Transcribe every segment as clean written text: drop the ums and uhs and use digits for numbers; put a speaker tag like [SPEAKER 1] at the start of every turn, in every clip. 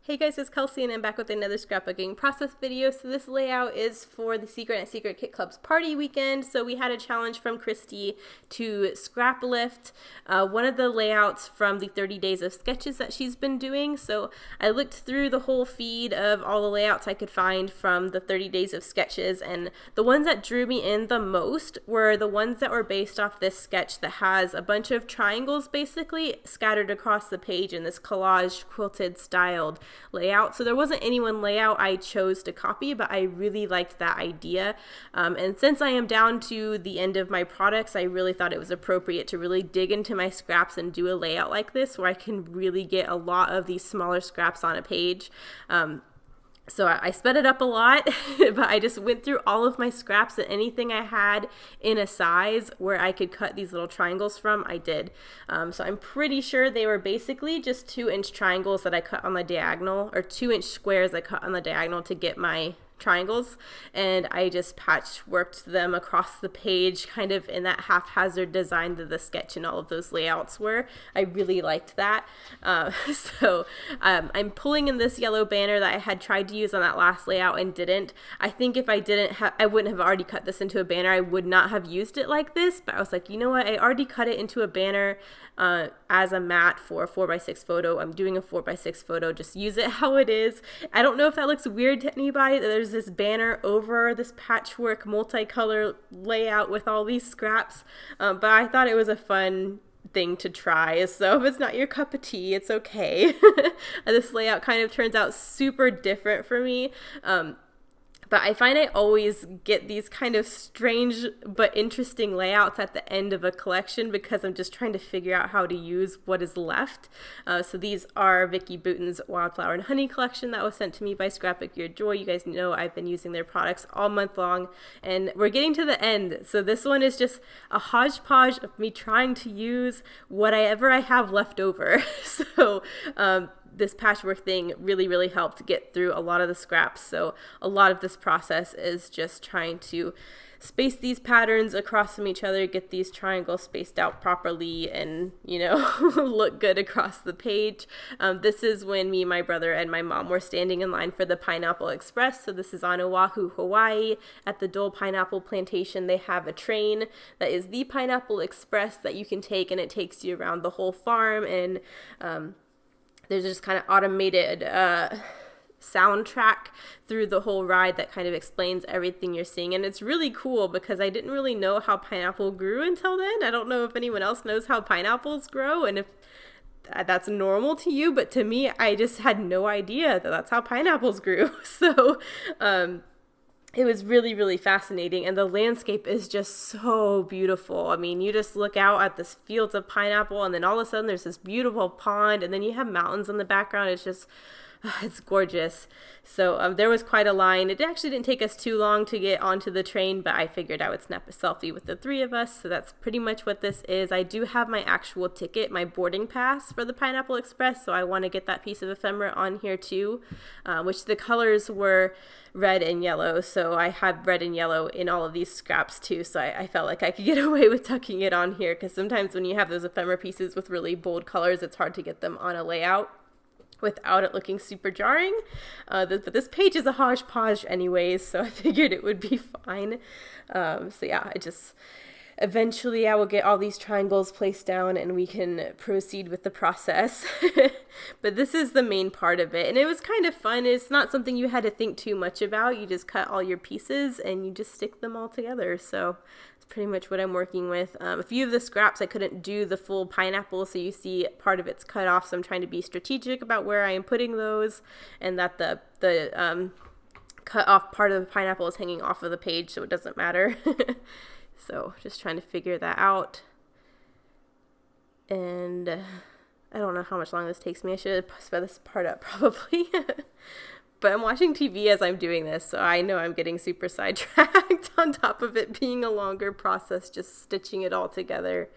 [SPEAKER 1] Hey guys, it's Kelsey and I'm back with another scrapbooking process video. So this layout is for the Secret and Secret Kit Club's party weekend. So we had a challenge from Christy to scrap lift one of the layouts from the 30 days of sketches that she's been doing. So I looked through the whole feed of all the layouts I could find from the 30 days of sketches, and the ones that drew me in the most were the ones that were based off this sketch that has a bunch of triangles basically scattered across the page in this collage quilted styled layout. So there wasn't any one layout I chose to copy, but I really liked that idea. And since I am down to the end of my products, I really thought it was appropriate to really dig into my scraps and do a layout like this where I can really get a lot of these smaller scraps on a page. So I sped it up a lot, but I just went through all of my scraps, and anything I had in a size where I could cut these little triangles from, I did. So I'm pretty sure they were basically just 2-inch triangles that I cut on the diagonal, or 2-inch squares I cut on the diagonal to get my triangles, and I just patchworked them across the page kind of in that haphazard design that the sketch and all of those layouts were. I really liked that. I'm pulling in this yellow banner that I had tried to use on that last layout and didn't. I think if I didn't I wouldn't have already cut this into a banner. I would not have used it like this, but I was like, you know what, I already cut it into a banner as a mat for a 4x6 photo. I'm doing a 4x6 photo, just use it how it is. I don't know if that looks weird to anybody that there's this banner over this patchwork multicolor layout with all these scraps, but I thought it was a fun thing to try. So if it's not your cup of tea, it's okay. This layout kind of turns out super different for me. But I find I always get these kind of strange but interesting layouts at the end of a collection because I'm just trying to figure out how to use what is left. So these are Vickie Boutin's Wildflower and Honey collection that was sent to me by Scrapbook Your Joy. You guys know I've been using their products all month long, and we're getting to the end. So this one is just a hodgepodge of me trying to use whatever I have left over. So this patchwork thing really helped get through a lot of the scraps. So a lot of this process is just trying to space these patterns across from each other, get these triangles spaced out properly, and, you know, look good across the page. This is when me, my brother, and my mom were standing in line for the Pineapple Express. So this is on Oahu, Hawaii. At the Dole Pineapple Plantation, they have a train that is the Pineapple Express that you can take, and it takes you around the whole farm, and there's just kind of automated soundtrack through the whole ride that kind of explains everything you're seeing. And it's really cool because I didn't really know how pineapple grew until then. I don't know if anyone else knows how pineapples grow and if that's normal to you, but to me, I just had no idea that that's how pineapples grew. So it was really fascinating, and the landscape is just so beautiful. I mean, you just look out at this fields of pineapple, and then all of a sudden there's this beautiful pond, and then you have mountains in the background. It's just, it's gorgeous. So there was quite a line. It actually didn't take us too long to get onto the train, but I figured I would snap a selfie with the three of us. So that's pretty much what this is. I do have my actual ticket, my boarding pass for the Pineapple Express, so I want to get that piece of ephemera on here too, which the colors were red and yellow. So I have red and yellow in all of these scraps too. So I felt like I could get away with tucking it on here, because sometimes when you have those ephemera pieces with really bold colors, it's hard to get them on a layout without it looking super jarring. But this page is a hodgepodge anyways, so I figured it would be fine. So yeah, eventually I will get all these triangles placed down and we can proceed with the process. But this is the main part of it, and it was kind of fun. It's not something you had to think too much about. You just cut all your pieces and you just stick them all together. So it's pretty much what I'm working with. A few of the scraps I couldn't do the full pineapple, so you see part of it's cut off, so I'm trying to be strategic about where I am putting those, and that the cut off part of the pineapple is hanging off of the page, so it doesn't matter. So just trying to figure that out. And I don't know how much longer this takes me. I should have sped this part up probably. But I'm watching TV as I'm doing this, so I know I'm getting super sidetracked on top of it being a longer process, just stitching it all together.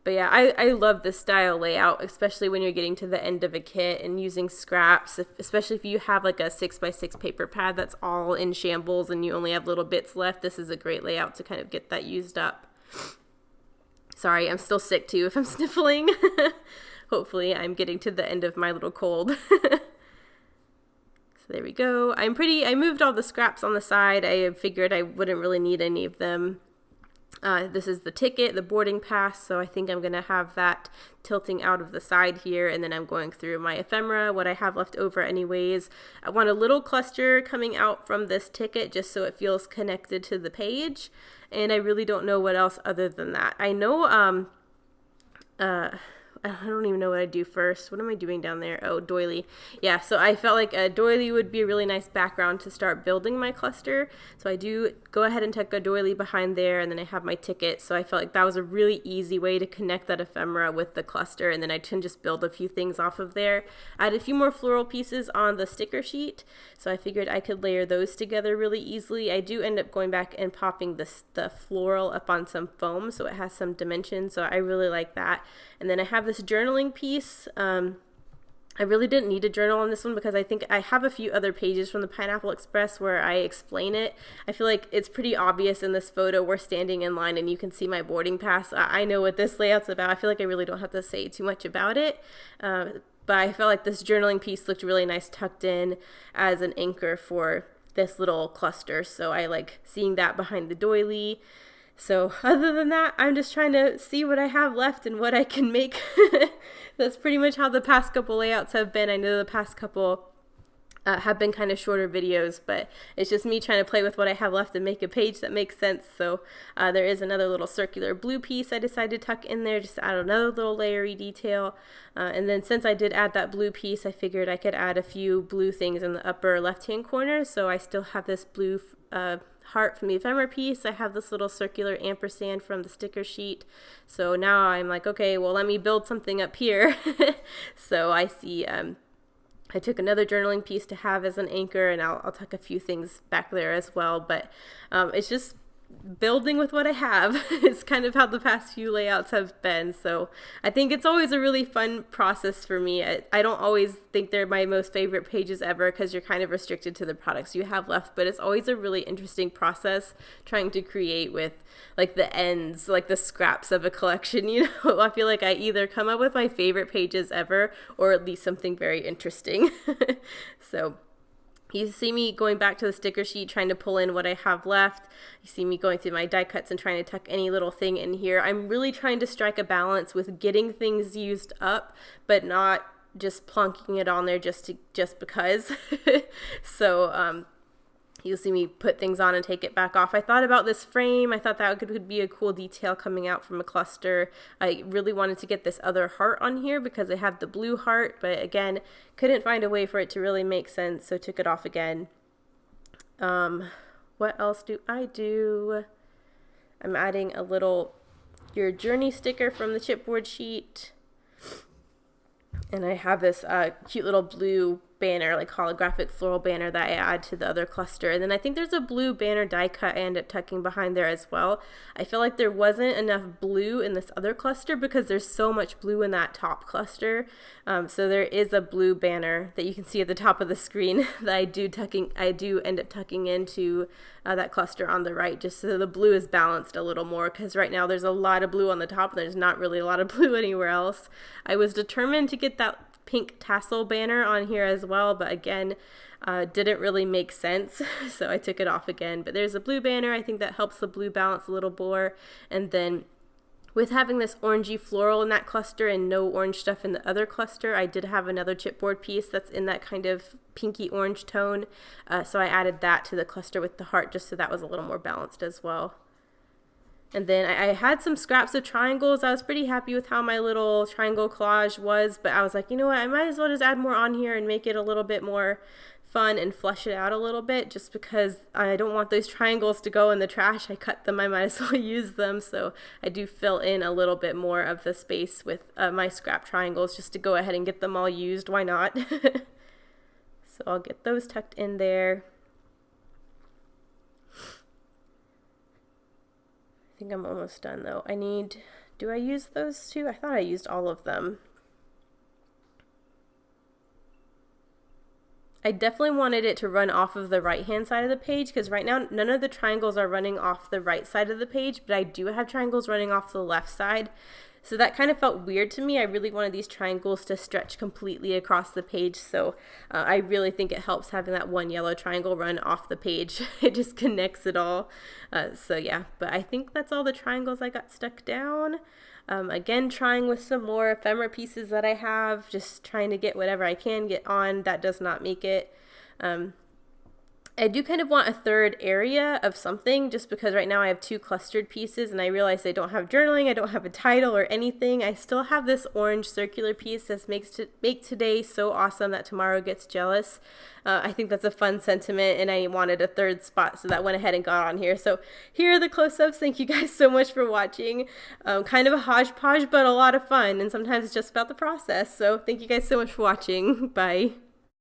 [SPEAKER 1] But yeah, I love this style layout, especially when you're getting to the end of a kit and using scraps, especially if you have like a 6x6 paper pad that's all in shambles and you only have little bits left. This is a great layout to kind of get that used up. Sorry, I'm still sick too if I'm sniffling. Hopefully I'm getting to the end of my little cold. So there we go. I moved all the scraps on the side. I figured I wouldn't really need any of them. This is the ticket, the boarding pass, so I think I'm going to have that tilting out of the side here, and then I'm going through my ephemera, what I have left over anyways. I want a little cluster coming out from this ticket just so it feels connected to the page, and I really don't know what else other than that. I know, I don't even know what I do first. What am I doing down there? Oh, doily. Yeah, so I felt like a doily would be a really nice background to start building my cluster. So I do go ahead and tuck a doily behind there, and then I have my ticket. So I felt like that was a really easy way to connect that ephemera with the cluster, and then I can just build a few things off of there. I had a few more floral pieces on the sticker sheet, so I figured I could layer those together really easily. I do end up going back and popping the floral up on some foam, so it has some dimension, so I really like that. And then I have this journaling piece. I really didn't need a journal on this one because I think I have a few other pages from the Pineapple Express where I explain it. I feel like it's pretty obvious in this photo. We're standing in line and you can see my boarding pass. I know what this layout's about. I feel like I really don't have to say too much about it. But I felt like this journaling piece looked really nice tucked in as an anchor for this little cluster. So I like seeing that behind the doily. So other than that, I'm just trying to see what I have left and what I can make. That's pretty much how the past couple layouts have been. I know the past couple have been kind of shorter videos, but it's just me trying to play with what I have left and make a page that makes sense. So there is another little circular blue piece I decided to tuck in there just to add another little layery detail. And then since I did add that blue piece, I figured I could add a few blue things in the upper left-hand corner. So I still have this blue heart from the ephemera piece. I have this little circular ampersand from the sticker sheet. So now I'm like, okay, well, let me build something up here. So I see I took another journaling piece to have as an anchor, and I'll tuck a few things back there as well. But it's just building with what I have. It's kind of how the past few layouts have been. So I think it's always a really fun process for me. I don't always think they're my most favorite pages ever because you're kind of restricted to the products you have left, but it's always a really interesting process trying to create with like the ends, like the scraps of a collection. You know, I feel like I either come up with my favorite pages ever or at least something very interesting. So you see me going back to the sticker sheet, trying to pull in what I have left. You see me going through my die cuts and trying to tuck any little thing in here. I'm really trying to strike a balance with getting things used up, but not just plonking it on there just because. So you'll see me put things on and take it back off. I thought about this frame. I thought that could be a cool detail coming out from a cluster. I really wanted to get this other heart on here because I have the blue heart, but again, couldn't find a way for it to really make sense, so took it off again. What else do I do? I'm adding a little Your Journey sticker from the chipboard sheet. And I have this cute little blue banner, like holographic floral banner that I add to the other cluster. And then I think there's a blue banner die cut I end up tucking behind there as well. I feel like there wasn't enough blue in this other cluster because there's so much blue in that top cluster. So there is a blue banner that you can see at the top of the screen that I do end up tucking into that cluster on the right, just so the blue is balanced a little more, because right now there's a lot of blue on the top and there's not really a lot of blue anywhere else. I was determined to get that pink tassel banner on here as well, but again, didn't really make sense, so I took it off again. But there's a blue banner. I think that helps the blue balance a little more. And then with having this orangey floral in that cluster and no orange stuff in the other cluster, I did have another chipboard piece that's in that kind of pinky orange tone, so I added that to the cluster with the heart just so that was a little more balanced as well. And then I had some scraps of triangles. I was pretty happy with how my little triangle collage was, but I was like, you know what, I might as well just add more on here and make it a little bit more fun and flesh it out a little bit, just because I don't want those triangles to go in the trash. I cut them, I might as well use them. So I do fill in a little bit more of the space with my scrap triangles just to go ahead and get them all used. Why not? So I'll get those tucked in there. I think I'm almost done though. Do I use those two? I thought I used all of them. I definitely wanted it to run off of the right hand side of the page, because right now none of the triangles are running off the right side of the page, but I do have triangles running off the left side. So that kind of felt weird to me. I really wanted these triangles to stretch completely across the page. So I really think it helps having that one yellow triangle run off the page. It just connects it all. So yeah, but I think that's all the triangles I got stuck down. Again, trying with some more ephemera pieces that I have, just trying to get whatever I can get on. That does not make it. I do kind of want a third area of something, just because right now I have 2 clustered pieces and I realize I don't have journaling, I don't have a title or anything. I still have this orange circular piece that make today so awesome that tomorrow gets jealous. I think that's a fun sentiment, and I wanted a third spot, so that went ahead and got on here. So here are the close-ups. Thank you guys so much for watching. Kind of a hodgepodge, but a lot of fun, and sometimes it's just about the process. So thank you guys so much for watching. Bye.